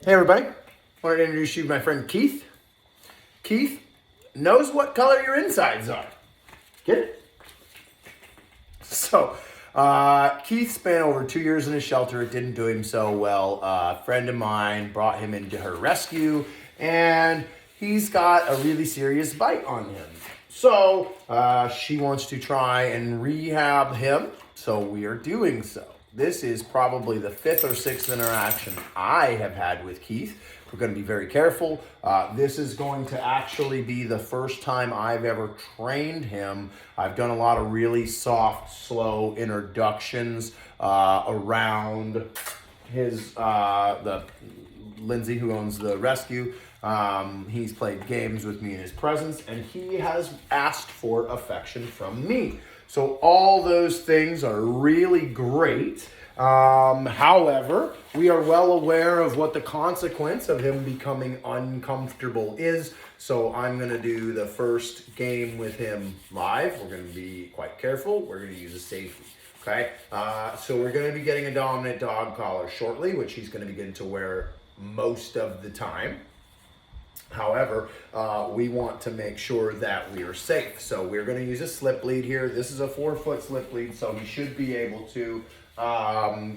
Hey everybody, I wanted to introduce you to my friend Keith. Keith knows what color your insides are. Get it? So, Keith spent over 2 years in a shelter. It didn't do him so well. A friend of mine brought him into her rescue, and he's got a really serious bite on him. So, she wants to try and rehab him, so we are doing so. This is probably the 5th or 6th interaction I have had with Keith. We're going to be very careful. This is going to actually be the first time I've ever trained him. I've done a lot of really soft, slow introductions around his, the Lindsay who owns the rescue. He's played games with me in his presence, and he has asked for affection from me. So all those things are really great. However, we are well aware of what the consequence of him becoming uncomfortable is. So I'm going to do the first game with him live. We're going to be quite careful. We're going to use a safety. Okay. So we're going to be getting a dominant dog collar shortly, which he's going to begin to wear most of the time. However, we want to make sure that we are safe. So we're going to use a slip lead here. This is a 4-foot slip lead, so he should be able to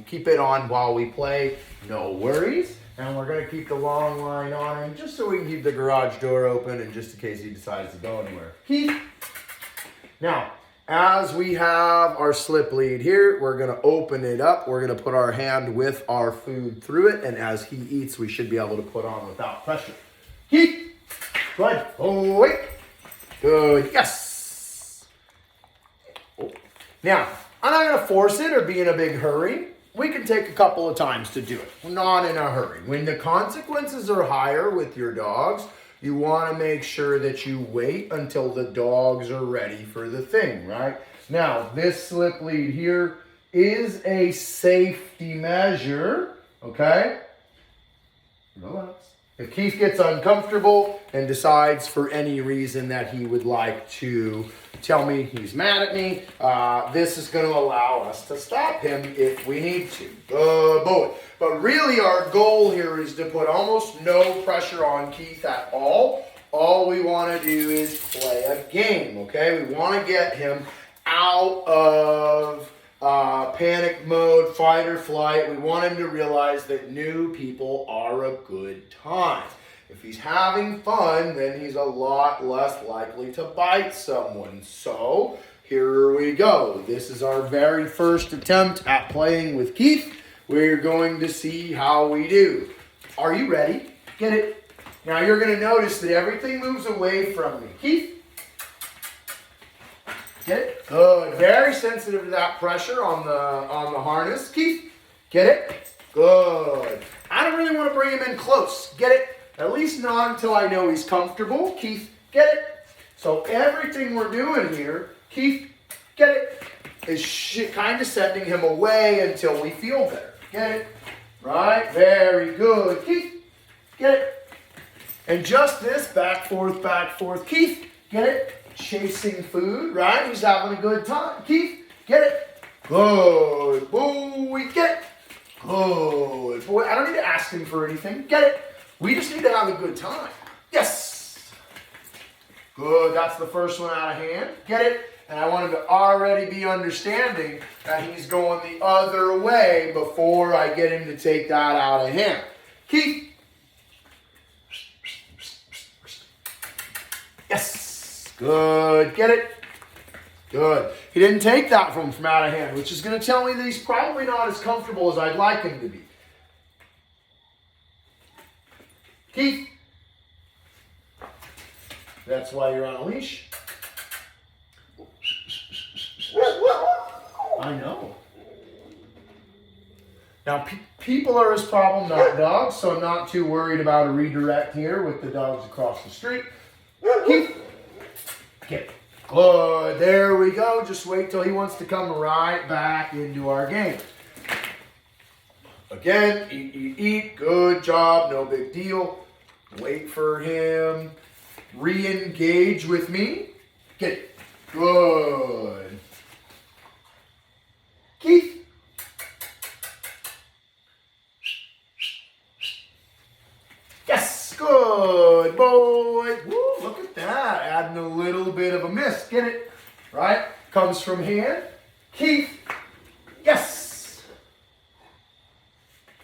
keep it on while we play. No worries. And we're going to keep the long line on him just so we can keep the garage door open and just in case he decides to go anywhere. Keith. Now, as we have our slip lead here, we're going to open it up. We're going to put our hand with our food through it. And as he eats, we should be able to put on without pressure. Keith, good. Oh, wait. Good. Yes. Oh. Now, I'm not going to force it or be in a big hurry. We can take a couple of times to do it. We're not in a hurry. When the consequences are higher with your dogs, you want to make sure that you wait until the dogs are ready for the thing, right? Now, this slip lead here is a safety measure, okay? Relax. If Keith gets uncomfortable and decides for any reason that he would like to tell me he's mad at me, this is going to allow us to stop him if we need to. Good boy. But really our goal here is to put almost no pressure on Keith at all. All we want to do is play a game, okay? We want to get him out of panic mode, fight or flight. We want him to realize that new people are a good time. If he's having fun, then he's a lot less likely to bite someone. So here we go. This is our very first attempt at playing with Keith. We're going to see how we do. Are you ready? Get it? Now you're going to notice that everything moves away from me. Keith? Get it? Good. Very sensitive to that pressure on the harness. Keith, get it? Good. I don't really want to bring him in close. Get it? At least not until I know he's comfortable. Keith, get it? So everything we're doing here, Keith, get it, is kind of sending him away until we feel better. Get it? Right? Very good. Keith, get it? And just this, back, forth. Keith, get it? Chasing food, right? He's having a good time. Keith, get it? Good boy, get it? Good boy. I don't need to ask him for anything. Get it? We just need to have a good time. Yes. Good. That's the first one out of hand. Get it? And I want him to already be understanding that he's going the other way before I get him to take that out of hand. Keith. Yes. Good. Get it? Good. He didn't take that from out of hand, which is going to tell me that he's probably not as comfortable as I'd like him to be. Keith. That's why you're on a leash. I know. Now, people are his problem, not dogs, so I'm not too worried about a redirect here with the dogs across the street. Keith. Get it. Good. There we go. Just wait till he wants to come right back into our game. Again, eat. Good job. No big deal. Wait for him. Re-engage with me. Get it. Good. Keith. Good boy. Woo, look at that. Adding a little bit of a miss. Get it? Right? Comes from hand. Keith. Yes.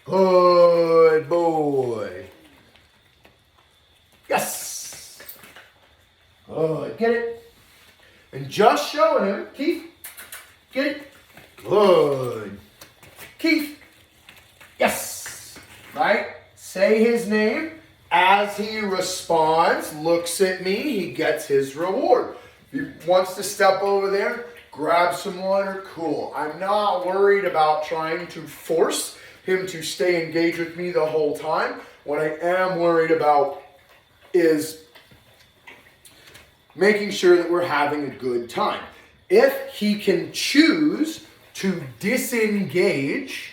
Good boy. Yes. Good. Get it? And just showing him. Keith. Get it? Good. Keith. Yes. Right? Say his name. As he responds, looks at me, he gets his reward. If he wants to step over there, grab some water, cool. I'm not worried about trying to force him to stay engaged with me the whole time. What I am worried about is making sure that we're having a good time. If he can choose to disengage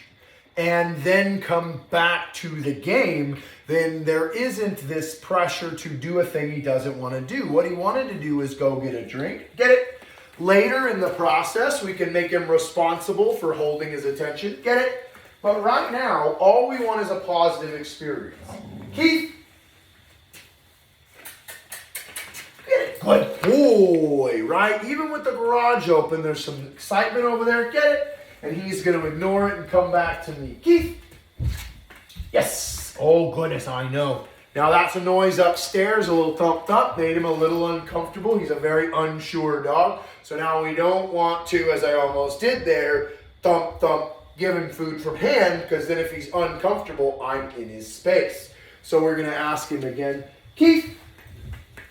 and then come back to the game, then there isn't this pressure to do a thing he doesn't want to do. What he wanted to do is go get a drink. Get it? Later in the process, we can make him responsible for holding his attention. Get it? But right now, all we want is a positive experience. Keith. Get it? Good boy, right? Even with the garage open, there's some excitement over there. Get it? And he's going to ignore it and come back to me. Keith. Yes. Oh, goodness, I know. Now, that's a noise upstairs, a little thump thump, made him a little uncomfortable. He's a very unsure dog. So now we don't want to, as I almost did there, thump thump, give him food from hand, because then if he's uncomfortable, I'm in his space. So we're going to ask him again, Keith,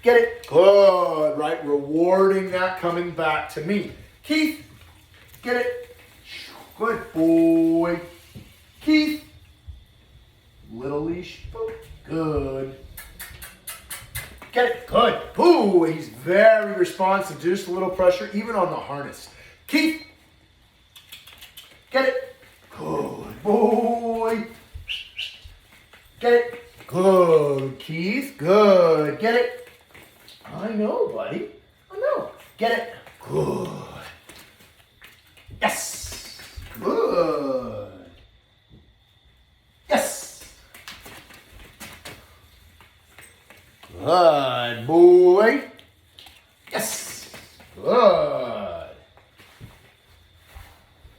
get it? Good, right? Rewarding that coming back to me. Keith, get it? Good boy. Keith. Little leash. Boop. Good. Get it. Good. Boo. He's very responsive. Just a little pressure, even on the harness. Keith. Get it. Good boy. Get it. Good. Keith. Good. Get it. I know, buddy. I know. Get it. Good. Yes. Good. Yes. Good boy. Yes. Good.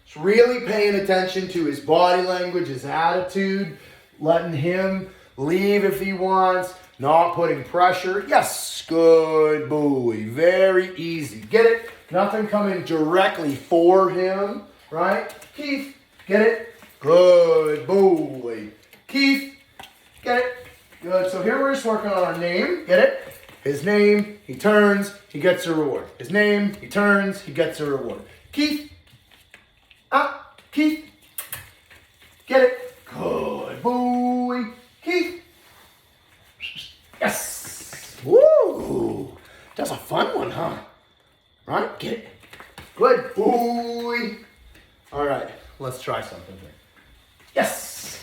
Just really paying attention to his body language, his attitude, letting him leave if he wants, not putting pressure. Yes. Good boy. Very easy. Get it? Nothing coming directly for him. Right? Keith, get it? Good boy. Keith, get it? Good. So here we're just working on our name. Get it? His name, he turns, he gets a reward. His name, he turns, he gets a reward. Keith. Keith. Get it? Good boy. Keith. Yes. Woo. That's a fun one, huh? Right? Get it? Good boy. All right, let's try something here. Yes.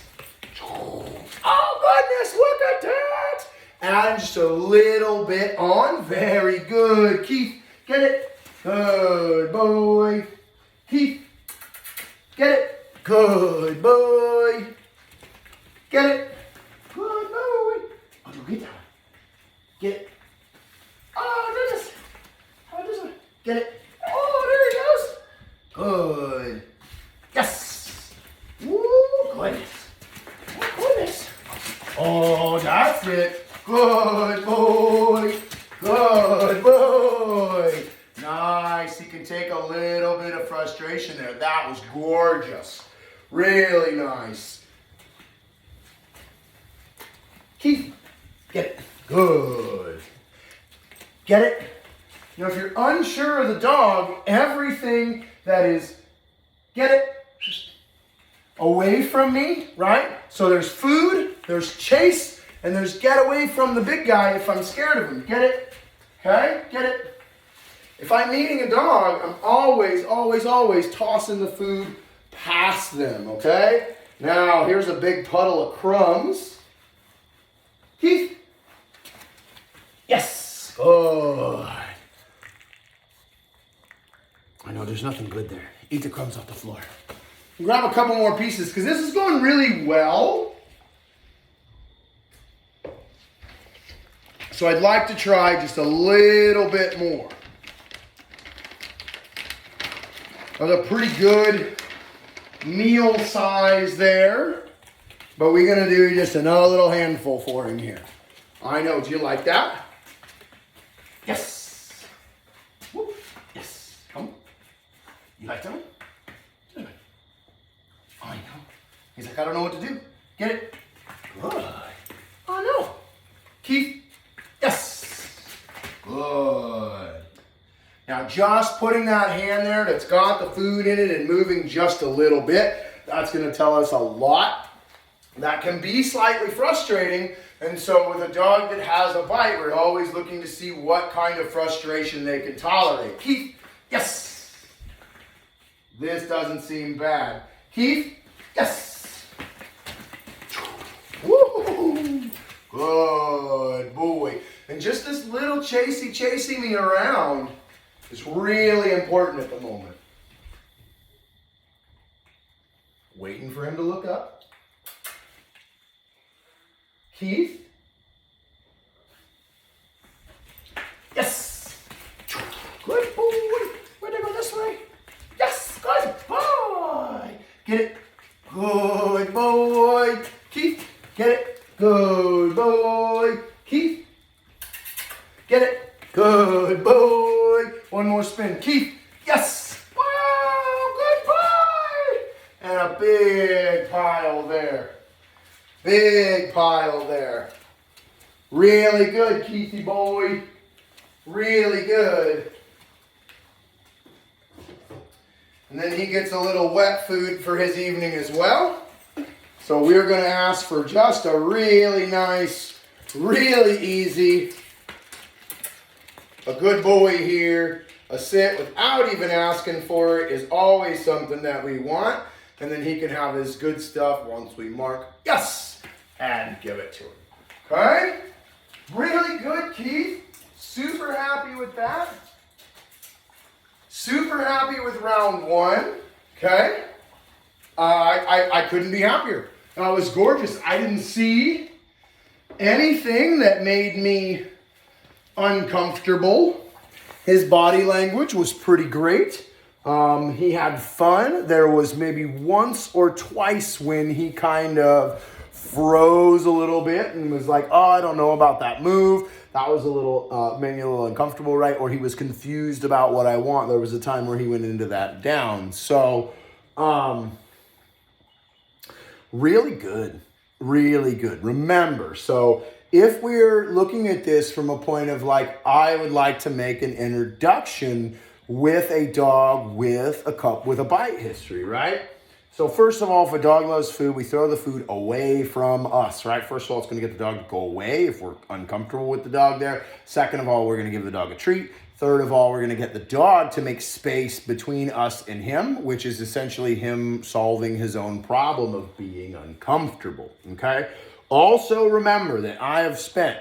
Oh, goodness, look at that. Add just a little bit on. Very good. Keith, get it? Good boy. Keith, get it? Good boy. Get it? Good boy. Oh, you get that one. Get it? Oh, goodness. How does it? Get it? Oh, there he goes. Good. Yes. Woo, goodness. Oh, goodness. Oh, that's it. Good boy. Good boy. Nice. You can take a little bit of frustration there. That was gorgeous. Really nice. Keith, get it. Good. Get it? You know, if you're unsure of the dog, everything that is, get it, away from me, right? So there's food, there's chase, and there's get away from the big guy if I'm scared of him. Get it? Okay? Get it? If I'm meeting a dog, I'm always, always, always tossing the food past them, okay? Now, here's a big puddle of crumbs. Keith? Yes! Good. I know, there's nothing good there. Eat the crumbs off the floor. Grab a couple more pieces, because this is going really well. So I'd like to try just a little bit more. That's a pretty good meal size there. But we're going to do just another little handful for him here. I know. Do you like that? Yes. Whoop. Yes. Come. You like that? Good. I know. He's like, I don't know what to do. Get it? Good. Oh, no. Keith. Yes. Good. Now, just putting that hand there that's got the food in it and moving just a little bit, that's going to tell us a lot. That can be slightly frustrating. And so with a dog that has a bite, we're always looking to see what kind of frustration they can tolerate. Keith. Yes. This doesn't seem bad. Keith. Yes. Woo! Good boy. And just this little chasing me around is really important at the moment. Waiting for him to look up. Keith. Yes. Good boy. Where'd I go this way? Yes. Good boy. Get it. Good boy. Keith. Get it. Good boy. Keith. Get it. Good boy. One more spin. Keith. Yes. Wow. Good boy. And a big pile there. Big pile there. Really good, Keithy boy. Really good. And then he gets a little wet food for his evening as well. So we're going to ask for just a really nice, really easy, a good boy here. A sit without even asking for it is always something that we want. And then he can have his good stuff once we mark yes and give it to him. Okay? Really good, Keith. Super happy with that. Super happy with round one. Okay? I couldn't be happier. It was gorgeous. I didn't see anything that made me uncomfortable. His body language was pretty great. He had fun. There was maybe once or twice when he kind of froze a little bit and was like, oh, I don't know about that move. That was a little, made me a little uncomfortable, right? Or he was confused about what I want. There was a time where he went into that down. So, really good. Really good. Remember, so if we're looking at this from a point of like, I would like to make an introduction with a dog with a bite history, right? So first of all, if a dog loves food, we throw the food away from us, right? First of all, it's going to get the dog to go away if we're uncomfortable with the dog there. Second of all, we're going to give the dog a treat. Third of all, we're going to get the dog to make space between us and him, which is essentially him solving his own problem of being uncomfortable, okay? Also remember that I have spent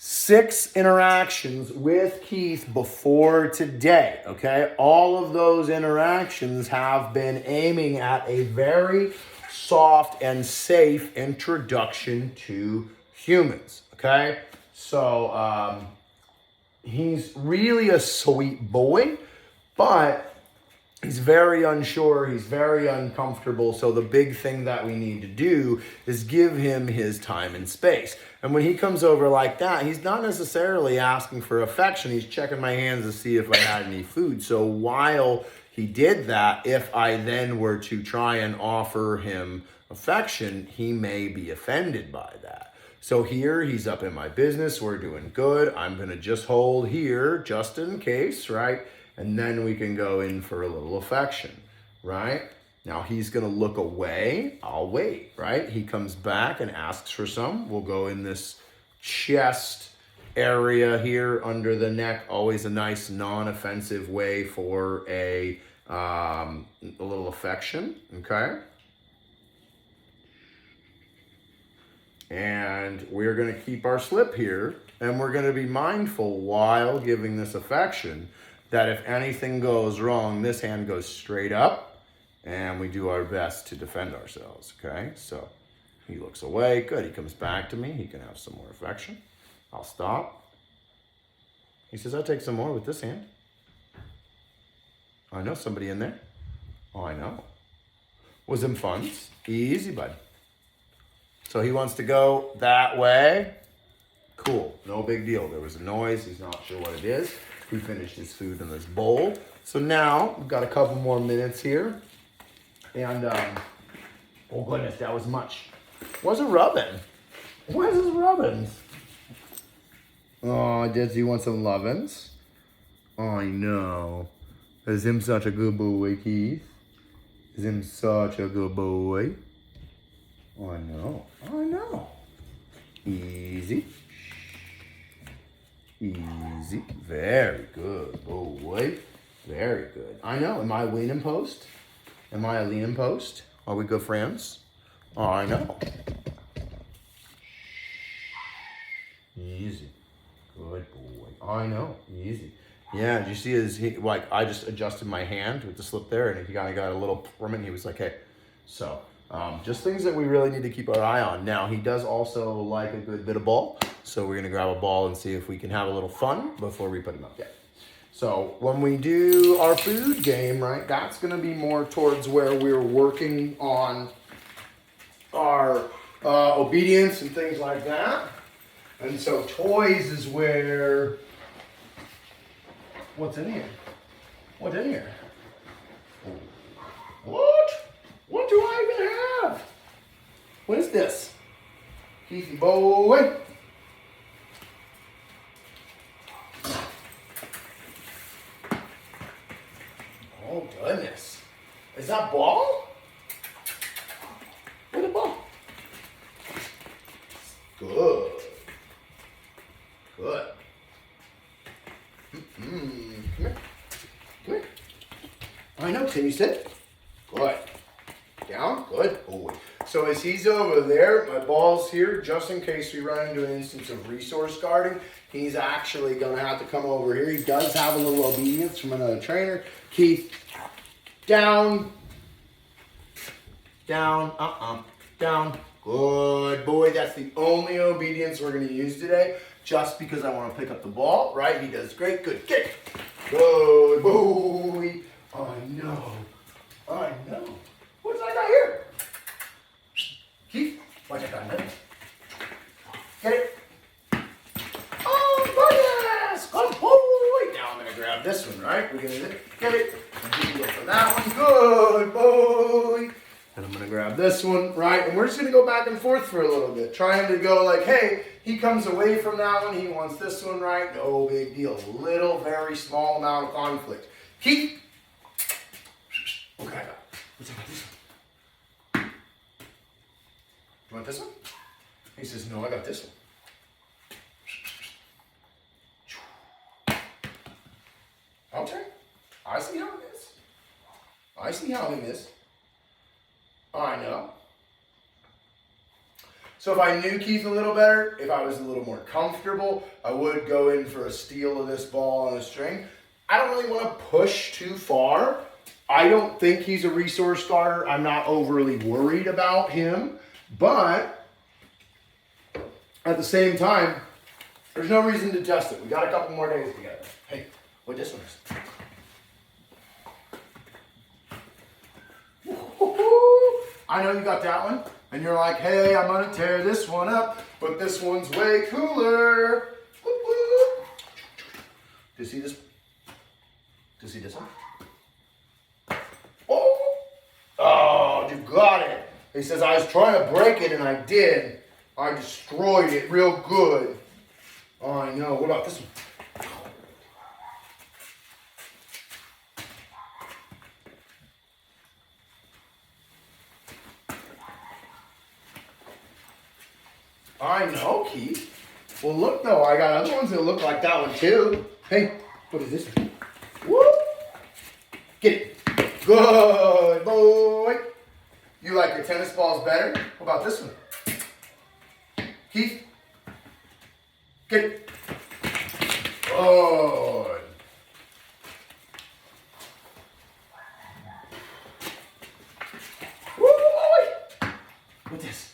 6 interactions with Keith before today, okay? All of those interactions have been aiming at a very soft and safe introduction to humans, okay? So, he's really a sweet boy, but he's very unsure, he's very uncomfortable, so the big thing that we need to do is give him his time and space. And when he comes over like that, he's not necessarily asking for affection, he's checking my hands to see if I had any food. So while he did that, if I then were to try and offer him affection, he may be offended by that. So here, he's up in my business, we're doing good, I'm gonna just hold here, just in case, right? And then we can go in for a little affection, right? Now he's gonna look away, I'll wait, right? He comes back and asks for some. We'll go in this chest area here under the neck, always a nice non-offensive way for a little affection, okay? And we're gonna keep our slip here, and we're gonna be mindful while giving this affection that if anything goes wrong, this hand goes straight up and we do our best to defend ourselves, okay? So he looks away, good, he comes back to me, he can have some more affection. I'll stop. He says, I'll take some more with this hand. I know somebody in there. Oh, I know. Was them funds? Easy, bud. So he wants to go that way. Cool, no big deal. There was a noise, he's not sure what it is. He finished his food in this bowl. So now, we've got a couple more minutes here. And, oh goodness, that was much. Where's it rubbing? Where's his rubbins? Oh, does he want some lovin's? Oh, I know. Is him such a good boy, Keith? Is him such a good boy? Oh, I know. I know. Easy. Easy. Very good, boy. Very good. I know. Am I a leaning post? Am I a leaning post? Are we good friends? Oh, I know. Easy. Good boy. I know. Easy. Yeah, did you see like, I just adjusted my hand with the slip there, and he kind of got a little permit, and he was like, hey. So, just things that we really need to keep our eye on. Now, he does also like a good bit of ball, so we're going to grab a ball and see if we can have a little fun before we put him up. Yeah. So, when we do our food game, right, that's going to be more towards where we're working on our obedience and things like that. And so, toys is where... What's in here? What's in here? What? What do I even have? What is this? Keithy boy. Oh goodness. Is that ball? Where's the ball? Good. Good. Come here. Come here. I know. Can you sit? Good. Down. Good boy. So as he's over there, my ball's here, just in case we run into an instance of resource guarding. He's actually going to have to come over here. He does have a little obedience from another trainer. Keith, down. Down. Down. Good boy. That's the only obedience we're going to use today. Just because I want to pick up the ball, right? He does great. Good kick. Good boy. I know. I know. What's that guy here? Keith, what's that guy here? Get it? Oh, goodness. Good boy. Now I'm going to grab this one, right? We're going to get it. And he can go for that one. Good boy. And I'm going to grab this one, right? And we're just going to go back and forth for a little bit. Trying to go like, hey, he comes away from that one. He wants this one, right? No big deal. Little, very small amount of conflict. Keith. What I got? What's about this one? You want this one? He says, no, I got this one. Okay. I see how it is. I see how it is. I know. So if I knew Keith a little better, if I was a little more comfortable, I would go in for a steal of this ball on a string. I don't really want to push too far. I don't think he's a resource guarder. I'm not overly worried about him. But at the same time, there's no reason to test it. We got a couple more days together. Hey, what this one is? I know you got that one, and you're like, hey, I'm gonna tear this one up, but this one's way cooler. Do you see this? Do you see this one? Oh, you got it. He says, I was trying to break it, and I did. I destroyed it real good. Oh, I know. What about this one? I know, Keith. Well, look, though. I got other ones that look like that one, too. Hey, what is this one? Woo! Get it. Good boy. You like your tennis balls better? What about this one? Keith? Get it. Good. Woo, boy. What's this?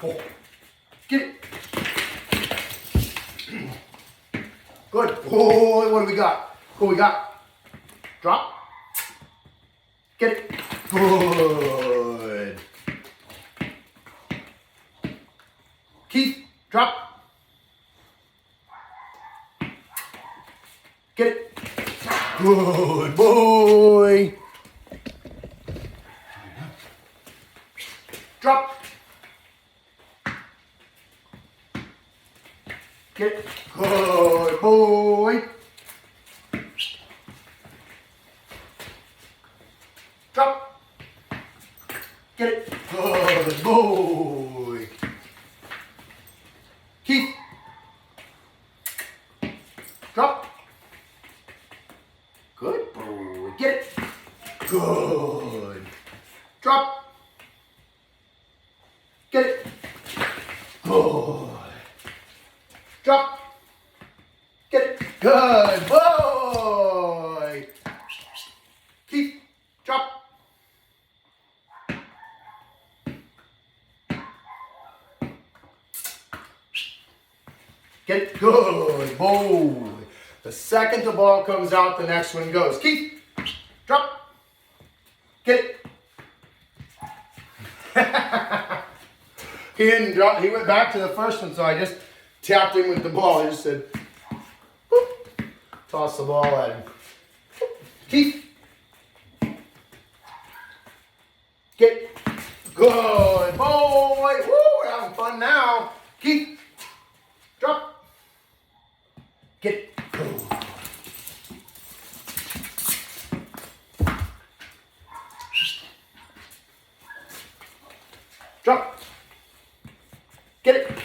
Oh, Get it. Good. Oh, what do we got? What we got? Drop. Get it. Good. Keith, drop. Get it. Good boy. Drop. Get it. Good boy. Drop. Get it. Good boy. Keith. Drop. Good boy. Get it. Good. Drop. Get it. Good. Drop. Get it. Good boy. Keith. Drop. Get it. Good boy. The second the ball comes out, the next one goes. Keith. Drop. Get it. He didn't drop. He went back to the first one, so I just tapped him with the ball. I just said, boop. Toss the ball at him. Keith. Get. Good boy. Woo, we're having fun now. Keith. Drop. Get it. Go. Drop. Get it.